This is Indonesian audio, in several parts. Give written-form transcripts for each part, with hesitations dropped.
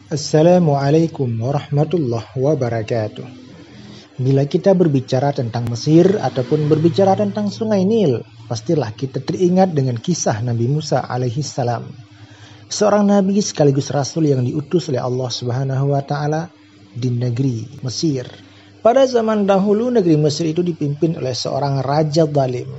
Assalamualaikum warahmatullahi wabarakatuh. Bila kita berbicara tentang Mesir ataupun berbicara tentang Sungai Nil, pastilah kita teringat dengan kisah Nabi Musa alaihissalam. Seorang nabi sekaligus rasul yang diutus oleh Allah Subhanahu wa taala di negeri Mesir. Pada zaman dahulu negeri Mesir itu dipimpin oleh seorang raja zalim.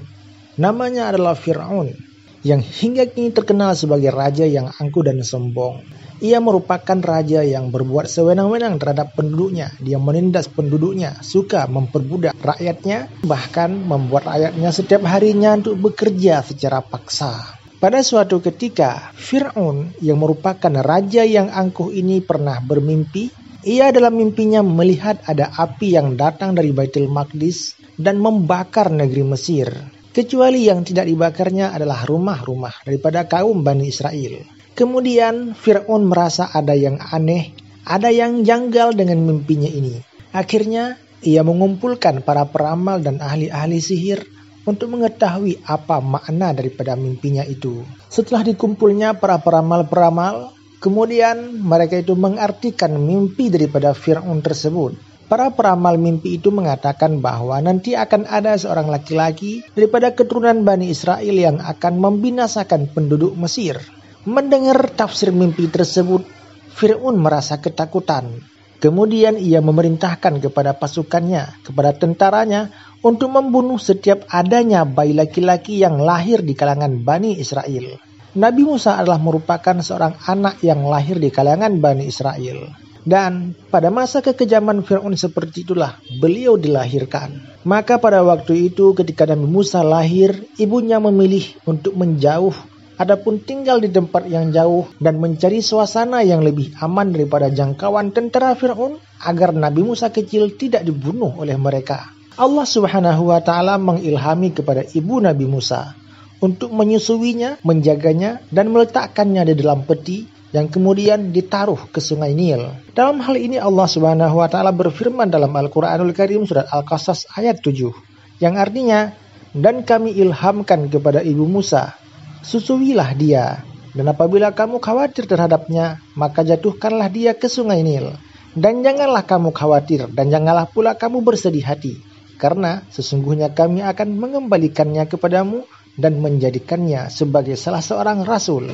Namanya adalah Fir'aun, yang hingga kini terkenal sebagai raja yang angkuh dan sombong. Ia merupakan raja yang berbuat sewenang-wenang terhadap penduduknya. Dia menindas penduduknya, suka memperbudak rakyatnya, bahkan membuat rakyatnya setiap harinya untuk bekerja secara paksa. Pada suatu ketika, Fir'aun yang merupakan raja yang angkuh ini pernah bermimpi. Ia dalam mimpinya melihat ada api yang datang dari Baitul Maqdis dan membakar negeri Mesir. Kecuali yang tidak dibakarnya adalah rumah-rumah daripada kaum Bani Israel. Kemudian Fir'aun merasa ada yang aneh, ada yang janggal dengan mimpinya ini. Akhirnya ia mengumpulkan para peramal dan ahli-ahli sihir untuk mengetahui apa makna daripada mimpinya itu. Setelah dikumpulnya para peramal-peramal, kemudian mereka itu mengartikan mimpi daripada Fir'aun tersebut. Para peramal mimpi itu mengatakan bahwa nanti akan ada seorang laki-laki daripada keturunan Bani Israel yang akan membinasakan penduduk Mesir. Mendengar tafsir mimpi tersebut, Fir'aun merasa ketakutan. Kemudian ia memerintahkan kepada pasukannya, kepada tentaranya, untuk membunuh setiap adanya bayi laki-laki yang lahir di kalangan Bani Israel. Nabi Musa adalah merupakan seorang anak yang lahir di kalangan Bani Israel. Dan pada masa kekejaman Fir'aun seperti itulah beliau dilahirkan. Maka pada waktu itu ketika Nabi Musa lahir, ibunya memilih untuk menjauh, adapun tinggal di tempat yang jauh dan mencari suasana yang lebih aman daripada jangkauan tentara Fir'aun agar Nabi Musa kecil tidak dibunuh oleh mereka. Allah Subhanahu wa taala mengilhami kepada ibu Nabi Musa untuk menyusuinya, menjaganya dan meletakkannya di dalam peti yang kemudian ditaruh ke Sungai Nil. Dalam hal ini Allah Subhanahu wa taala berfirman dalam Al-Qur'anul Karim surat Al-Qasas ayat 7 yang artinya, dan kami ilhamkan kepada ibu Musa, susuilah dia, dan apabila kamu khawatir terhadapnya, maka jatuhkanlah dia ke Sungai Nil. Dan janganlah kamu khawatir, dan janganlah pula kamu bersedih hati, karena sesungguhnya kami akan mengembalikannya kepadamu dan menjadikannya sebagai salah seorang rasul.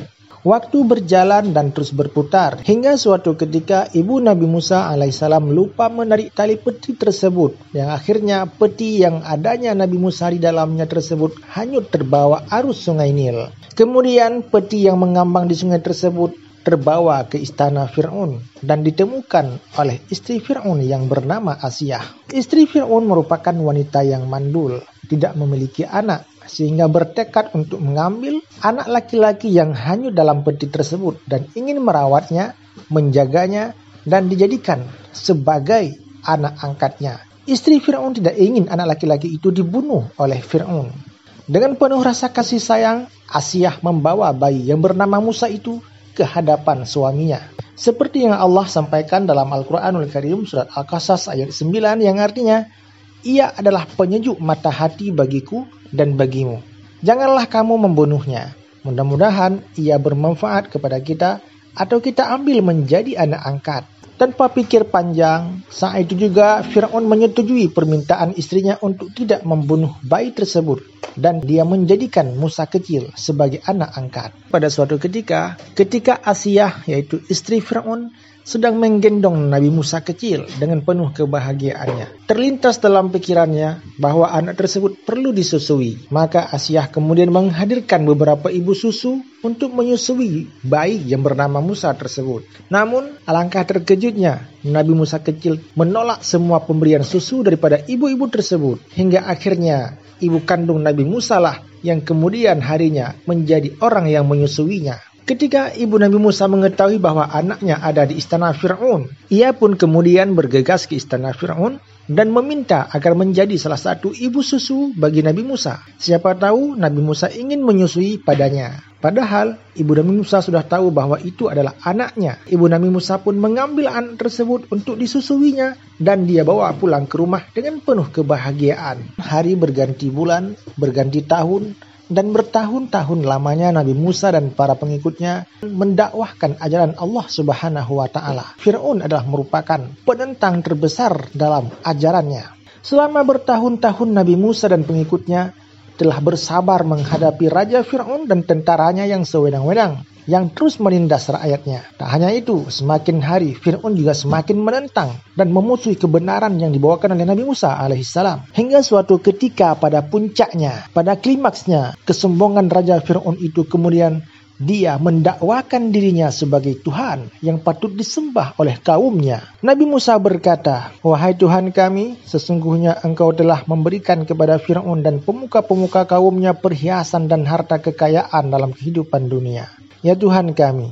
Waktu berjalan dan terus berputar, hingga suatu ketika ibu Nabi Musa alaihissalam lupa menarik tali peti tersebut, yang akhirnya peti yang adanya Nabi Musa di dalamnya tersebut hanyut terbawa arus Sungai Nil. Kemudian peti yang mengambang di sungai tersebut terbawa ke istana Fir'aun dan ditemukan oleh istri Fir'aun yang bernama Asiyah. Istri Fir'aun merupakan wanita yang mandul, tidak memiliki anak, sehingga bertekad untuk mengambil anak laki-laki yang hanyut dalam peti tersebut dan ingin merawatnya, menjaganya, dan dijadikan sebagai anak angkatnya. Istri Fir'aun tidak ingin anak laki-laki itu dibunuh oleh Fir'aun. Dengan penuh rasa kasih sayang, Asiyah membawa bayi yang bernama Musa itu ke hadapan suaminya. Seperti yang Allah sampaikan dalam Al-Quranul Karim surat Al-Qasas ayat 9 yang artinya, ia adalah penyejuk mata hati bagiku dan bagimu. Janganlah kamu membunuhnya. Mudah-mudahan ia bermanfaat kepada kita atau kita ambil menjadi anak angkat. Tanpa pikir panjang, saat itu juga Fir'aun menyetujui permintaan istrinya untuk tidak membunuh bayi tersebut dan dia menjadikan Musa kecil sebagai anak angkat. Pada suatu ketika Asiyah yaitu istri Fir'aun sedang menggendong Nabi Musa kecil dengan penuh kebahagiaannya, terlintas dalam pikirannya bahwa anak tersebut perlu disusui. Maka Asiyah kemudian menghadirkan beberapa ibu susu untuk menyusui bayi yang bernama Musa tersebut. Namun alangkah terkejutnya, Nabi Musa kecil menolak semua pemberian susu daripada ibu-ibu tersebut, hingga akhirnya ibu kandung Nabi Musa lah yang kemudian harinya menjadi orang yang menyusuinya. Ketika ibu Nabi Musa mengetahui bahwa anaknya ada di istana Fir'aun, ia pun kemudian bergegas ke istana Fir'aun dan meminta agar menjadi salah satu ibu susu bagi Nabi Musa. Siapa tahu Nabi Musa ingin menyusui padanya. Padahal ibu Nabi Musa sudah tahu bahwa itu adalah anaknya. Ibu Nabi Musa pun mengambil anak tersebut untuk disusuinya dan dia bawa pulang ke rumah dengan penuh kebahagiaan. Hari berganti bulan, berganti tahun, Dan bertahun-tahun lamanya Nabi Musa dan para pengikutnya mendakwahkan ajaran Allah Subhanahu wa Ta'ala. Fir'aun adalah merupakan penentang terbesar dalam ajarannya. Selama bertahun-tahun Nabi Musa dan pengikutnya telah bersabar menghadapi Raja Fir'aun dan tentaranya yang sewenang-wenang, yang terus menindas rakyatnya. Tak hanya itu, semakin hari Fir'aun juga semakin menentang dan memusuhi kebenaran yang dibawakan oleh Nabi Musa alaihissalam. Hingga suatu ketika pada puncaknya, pada klimaksnya, kesombongan Raja Fir'aun itu kemudian dia mendakwakan dirinya sebagai Tuhan yang patut disembah oleh kaumnya. Nabi Musa berkata, "Wahai Tuhan kami, sesungguhnya Engkau telah memberikan kepada Fir'aun dan pemuka-pemuka kaumnya perhiasan dan harta kekayaan dalam kehidupan dunia. Ya Tuhan kami,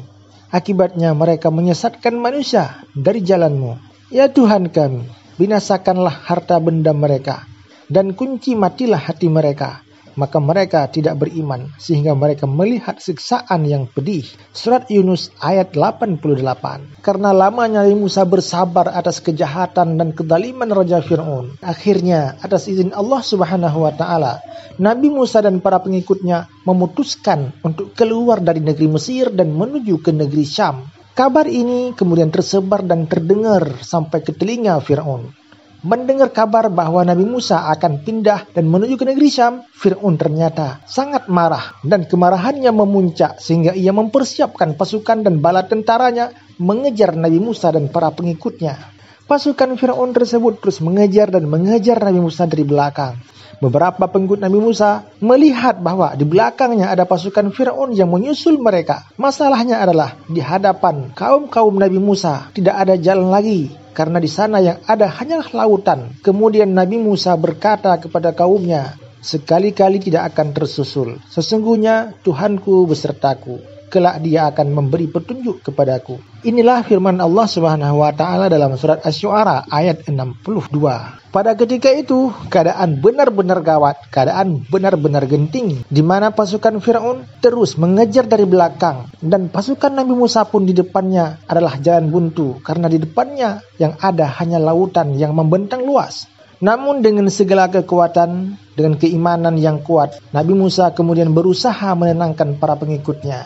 akibatnya mereka menyesatkan manusia dari jalan-Mu. Ya Tuhan kami, binasakanlah harta benda mereka, dan kunci matilah hati mereka. Maka mereka tidak beriman, sehingga mereka melihat siksaan yang pedih." Surat Yunus ayat 88. Karena lamanya Nabi Musa bersabar atas kejahatan dan kezaliman Raja Fir'aun, akhirnya atas izin Allah Subhanahu wa Ta'ala, Nabi Musa dan para pengikutnya memutuskan untuk keluar dari negeri Mesir dan menuju ke negeri Syam. Kabar ini kemudian tersebar dan terdengar sampai ke telinga Fir'aun. Mendengar kabar bahwa Nabi Musa akan pindah dan menuju ke negeri Syam, Fir'aun ternyata sangat marah dan kemarahannya memuncak sehingga ia mempersiapkan pasukan dan bala tentaranya mengejar Nabi Musa dan para pengikutnya. Pasukan Fir'aun tersebut terus mengejar dan mengejar Nabi Musa dari belakang. Beberapa pengikut Nabi Musa melihat bahwa di belakangnya ada pasukan Fir'aun yang menyusul mereka. Masalahnya adalah di hadapan kaum Nabi Musa tidak ada jalan lagi, karena di sana yang ada hanyalah lautan. Kemudian Nabi Musa berkata kepada kaumnya, "Sekali-kali tidak akan tersusul. Sesungguhnya Tuhanku besertaku. Kelak Dia akan memberi petunjuk kepadaku." Inilah firman Allah Subhanahu wa Ta'ala dalam surat Asy-Syu'ara ayat 62. Pada ketika itu, keadaan benar-benar gawat, keadaan benar-benar genting, di mana pasukan Fir'aun terus mengejar dari belakang, dan pasukan Nabi Musa pun di depannya adalah jalan buntu, karena di depannya yang ada hanya lautan yang membentang luas. Namun dengan segala kekuatan, dengan keimanan yang kuat, Nabi Musa kemudian berusaha menenangkan para pengikutnya.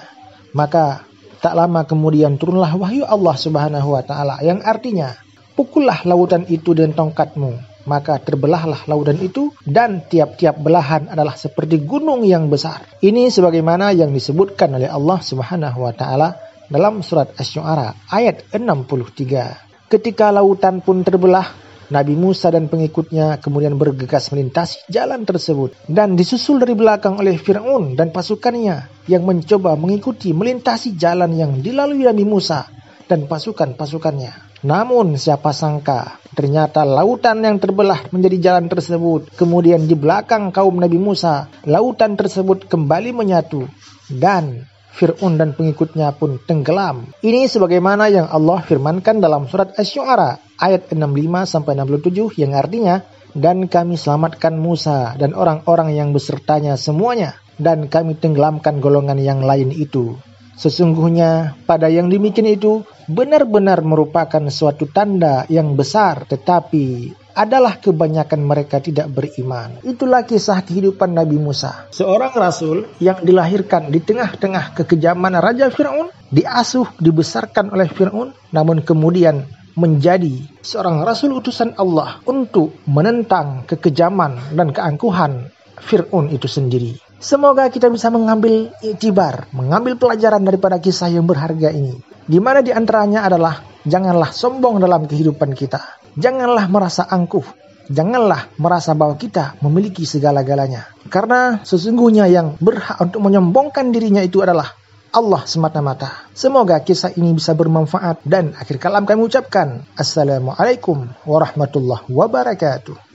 Maka tak lama kemudian turunlah wahyu Allah Subhanahu wa Ta'ala yang artinya, "Pukullah lautan itu dengan tongkatmu." Maka terbelahlah lautan itu, dan tiap-tiap belahan adalah seperti gunung yang besar. Ini sebagaimana yang disebutkan oleh Allah Subhanahu wa Ta'ala dalam surat Asy-Syu'ara ayat 63. Ketika lautan pun terbelah, Nabi Musa dan pengikutnya kemudian bergegas melintasi jalan tersebut dan disusul dari belakang oleh Fir'aun dan pasukannya yang mencoba mengikuti melintasi jalan yang dilalui Nabi Musa dan pasukan-pasukannya. Namun siapa sangka ternyata lautan yang terbelah menjadi jalan tersebut, kemudian di belakang kaum Nabi Musa, lautan tersebut kembali menyatu dan Fir'aun dan pengikutnya pun tenggelam. Ini sebagaimana yang Allah firmankan dalam surat Asy-Syu'ara ayat 65-67 yang artinya, "Dan kami selamatkan Musa dan orang-orang yang besertanya semuanya, dan kami tenggelamkan golongan yang lain itu. Sesungguhnya pada yang demikian itu benar-benar merupakan suatu tanda yang besar, tetapi adalah kebanyakan mereka tidak beriman." Itulah kisah kehidupan Nabi Musa, seorang rasul yang dilahirkan di tengah-tengah kekejaman Raja Fir'aun, diasuh, dibesarkan oleh Fir'aun, namun kemudian menjadi seorang rasul utusan Allah untuk menentang kekejaman dan keangkuhan Fir'aun itu sendiri. Semoga kita bisa mengambil iktibar, mengambil pelajaran daripada kisah yang berharga ini. Di mana di antaranya adalah, janganlah sombong dalam kehidupan kita. Janganlah merasa angkuh. Janganlah merasa bahwa kita memiliki segala-galanya. Karena sesungguhnya yang berhak untuk menyombongkan dirinya itu adalah Allah semata-mata. Semoga kisah ini bisa bermanfaat, dan akhir kalam kami ucapkan, Assalamualaikum warahmatullahi wabarakatuh.